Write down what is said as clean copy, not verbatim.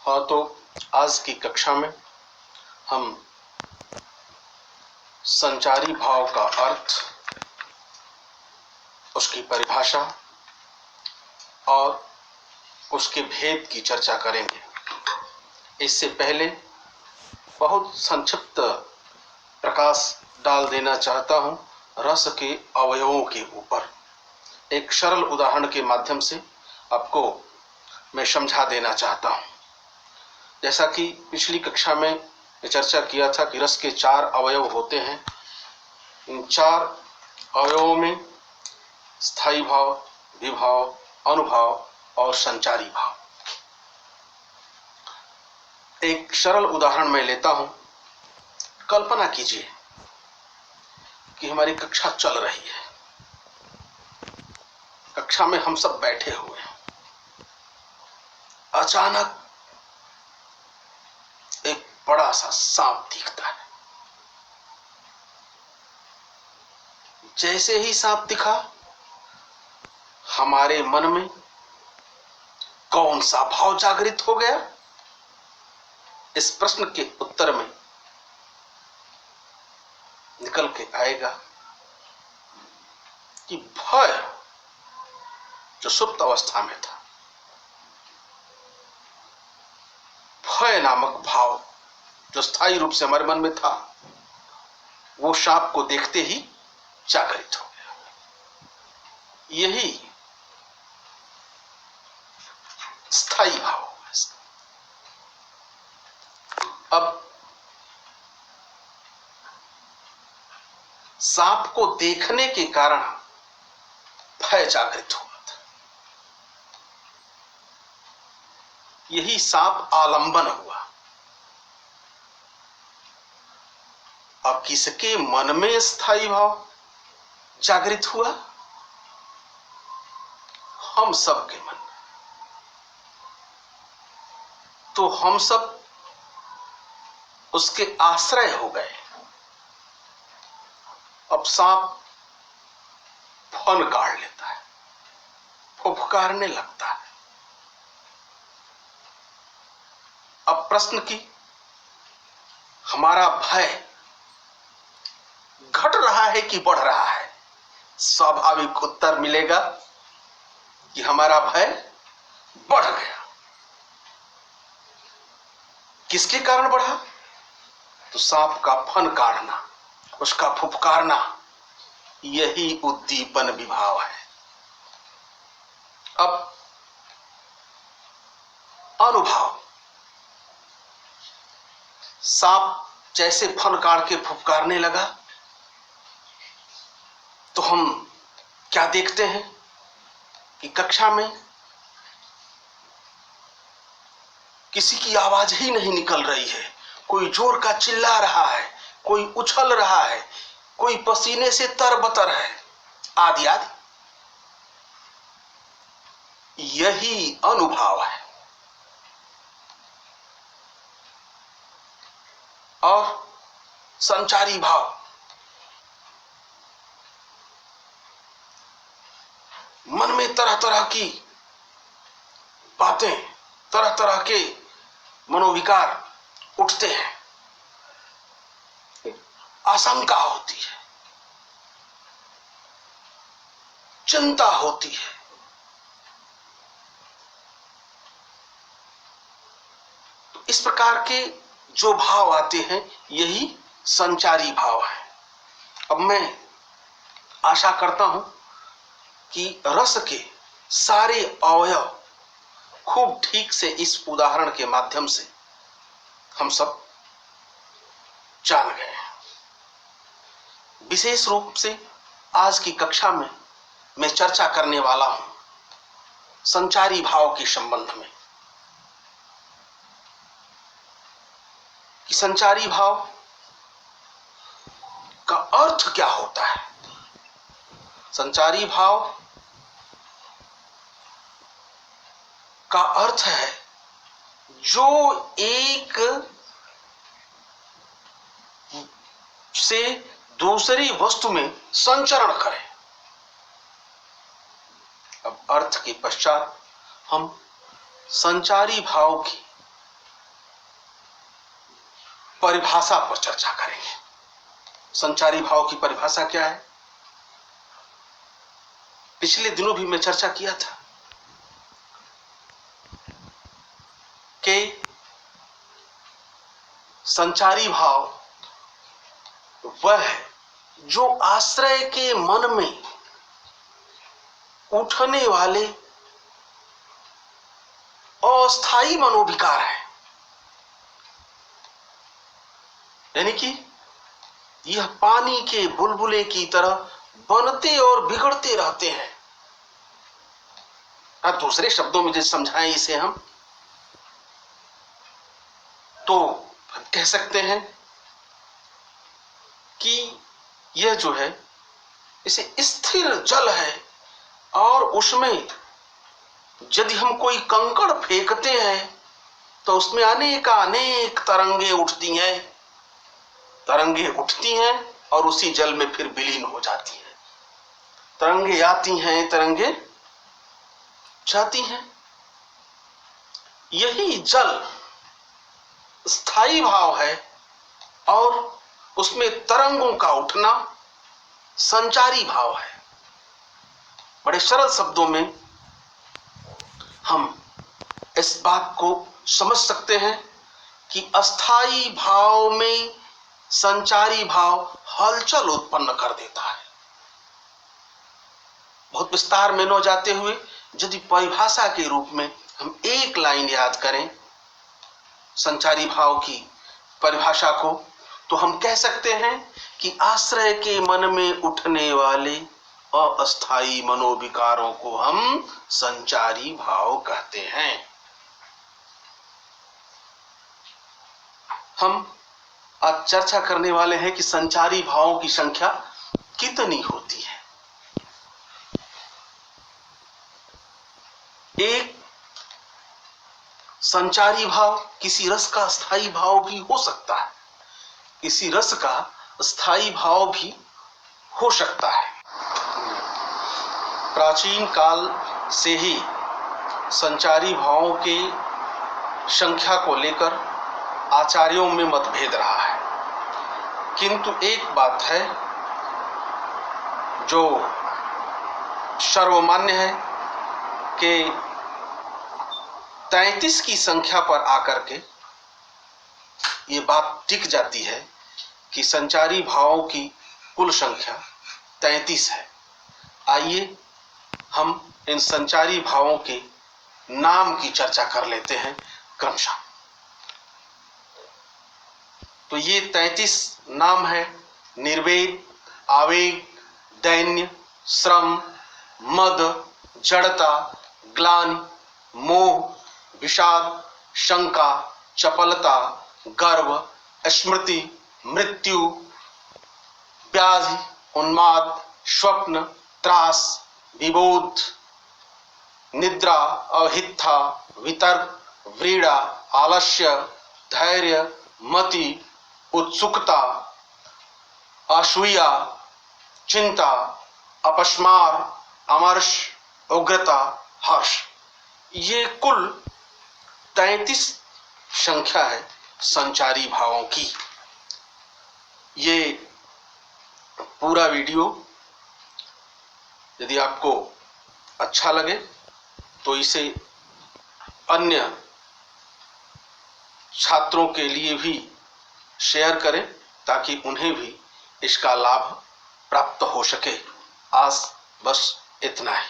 हाँ, तो आज की कक्षा में हम संचारी भाव का अर्थ, उसकी परिभाषा और उसके भेद की चर्चा करेंगे। इससे पहले बहुत संक्षिप्त प्रकाश डाल देना चाहता हूं रस के अवयवों के ऊपर। एक सरल उदाहरण के माध्यम से आपको मैं समझा देना चाहता हूं। जैसा कि पिछली कक्षा में चर्चा किया था कि रस के 4 अवयव होते हैं। इन 4 अवयवों में स्थायी भाव, विभाव, अनुभाव और संचारी भाव। एक सरल उदाहरण मैं लेता हूं। कल्पना कीजिए कि हमारी कक्षा चल रही है। कक्षा में हम सब बैठे हुए हैं। अचानक एक बड़ा सा सांप दिखता है। जैसे ही सांप दिखा, हमारे मन में कौन सा भाव जागृत हो गया? इस प्रश्न के उत्तर में निकल के आएगा कि भय, जो सुप्त अवस्था में था, भय नामक भाव जो स्थायी रूप से हमारे मन में था, वो सांप को देखते ही जागृत हो गया। यही स्थायी भाव है। अब सांप को देखने के कारण भय जागृत हुआ था। यही सांप आलंबन हुआ। अब किसके मन में स्थायी भाव जागृत हुआ? हम सब के मन में। तो हम सब उसके आश्रय हो गए। अब सांप फन काढ़ लेता है, फुफकारने लगता है। अब प्रश्न की, हमारा भय घट रहा है कि बढ़ रहा है? स्वाभाविक उत्तर मिलेगा कि हमारा भय बढ़ गया। किसके कारण बढ़ा? तो सांप का फन काढ़ना, उसका फुफकारना, यही उद्दीपन विभाव है। अब अनुभव, सांप जैसे फन काढ़ के फुफकारने लगा तो हम क्या देखते हैं कि कक्षा में किसी की आवाज ही नहीं निकल रही है। कोई जोर का चिल्ला रहा है, कोई उछल रहा है, कोई पसीने से तरबतर है, आदि आदि। यही अनुभव है। और संचारी भाव, मन में तरह तरह की बातें, तरह तरह के मनोविकार उठते हैं। आशंका होती है, चिंता होती है। तो इस प्रकार के जो भाव आते हैं, यही संचारी भाव है। अब मैं आशा करता हूं कि रस के सारे अवयव खूब ठीक से इस उदाहरण के माध्यम से हम सब जान गए हैं। विशेष रूप से आज की कक्षा में मैं चर्चा करने वाला हूं संचारी भाव के संबंध में कि संचारी भाव का अर्थ क्या होता है। संचारी भाव का अर्थ है जो एक से दूसरी वस्तु में संचरण करे। अब अर्थ के पश्चात हम संचारी भाव की परिभाषा पर चर्चा करेंगे। संचारी भाव की परिभाषा क्या है? पिछले दिनों भी मैं चर्चा किया था कि संचारी भाव वह है जो आश्रय के मन में उठने वाले अस्थायी मनोविकार है। यानी कि यह पानी के बुलबुले की तरह बनते और बिगड़ते रहते हैं। अब दूसरे शब्दों में जैसे समझाएं इसे हम, तो कह सकते हैं कि यह जो है इसे स्थिर जल है और उसमें यदि हम कोई कंकड़ फेंकते हैं तो उसमें अनेक तरंगे उठती हैं। तरंगे उठती हैं और उसी जल में फिर विलीन हो जाती हैं। तरंगे आती हैं, तरंगे जाती हैं। यही जल स्थायी भाव है और उसमें तरंगों का उठना संचारी भाव है। बड़े सरल शब्दों में हम इस बात को समझ सकते हैं कि अस्थायी भाव में संचारी भाव हलचल उत्पन्न कर देता है। बहुत विस्तार में न जाते हुए यदि परिभाषा के रूप में हम एक लाइन याद करें संचारी भाव की परिभाषा को, तो हम कह सकते हैं कि आश्रय के मन में उठने वाले अस्थायी मनोविकारों को हम संचारी भाव कहते हैं। हम आज चर्चा करने वाले हैं कि संचारी भावों की संख्या कितनी होती है। एक संचारी भाव किसी रस का स्थायी भाव भी हो सकता है, किसी रस का स्थायी भाव भी हो सकता है। प्राचीन काल से ही संचारी भावों के संख्या को लेकर आचार्यों में मतभेद रहा है, किंतु एक बात है जो सर्वमान्य है कि 33 की संख्या पर आकर के ये बात टिक जाती है कि संचारी भावों की कुल संख्या 33 है। आइए हम इन संचारी भावों के नाम की चर्चा कर लेते हैं क्रमशः। तो ये 33 नाम है: निर्वेद, आवेग, दैन्य, श्रम, मद, जड़ता, ग्लानि, मोह, विषाद, शंका, चपलता, गर्व, स्मृति, मृत्यु, व्याधि, उन्माद, स्वप्न, त्रास, विबोध, निद्रा, अहित्था, वितर्क, व्रीड़ा, आलस्य, धैर्य, मति, उत्सुकता, असूया, चिंता, अपस्मार, अमर्ष, उग्रता, हर्ष। ये कुल 33 संख्या है संचारी भावों की। ये पूरा वीडियो यदि आपको अच्छा लगे तो इसे अन्य छात्रों के लिए भी शेयर करें ताकि उन्हें भी इसका लाभ प्राप्त हो सके। आज बस इतना ही।